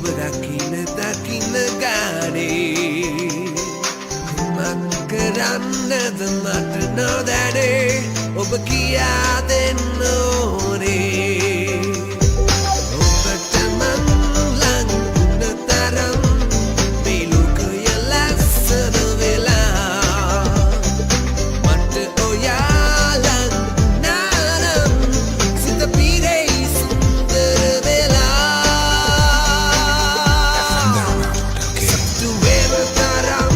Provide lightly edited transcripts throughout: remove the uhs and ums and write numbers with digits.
ඔබ දකින ගානේ කුමක් කරන්නද මට නොදැනේ ඔබ කියා දෙන්න ඕනේ ඔබට මං ලං වුණ තරම් මේ ලෝකය ලස්සන වෙලා මට ඔයා ලං වුණා නම් සිත පිරෙයි සුන්දර වෙලා සතු වෙන තරම්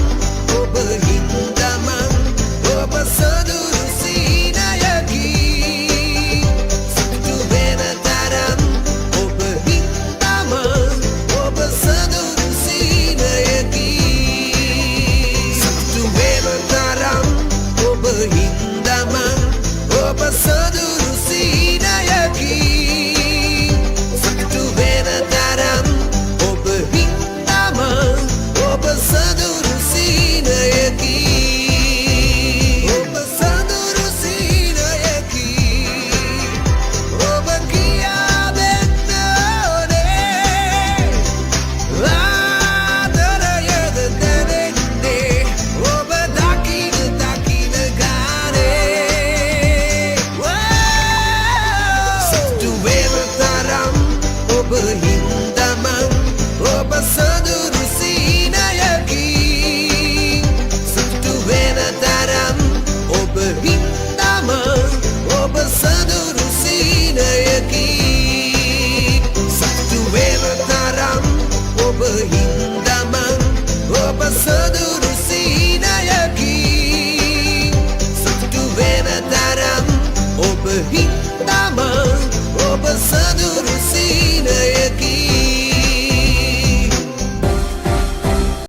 ඔබ හින්දා මං ඔබ සොදුරු සීනයකි සතු වෙන තරම් ඔබ හින්දා මං ඔබ සොදුරු සීනයකි සතු වෙන තරම් ඔබ හින්දා මං ඔබ සොදුරු සීනයකි සතු වෙන තරම් ඔබ හින්දා මං ඔබ සොදුරු සීනයකි ඔබ සොදුරු සීනයකි ඔබ කියා දෙන්න ඕනේ ආදරයද දැනෙන්නේ ඔබ දකින ගානේ සතු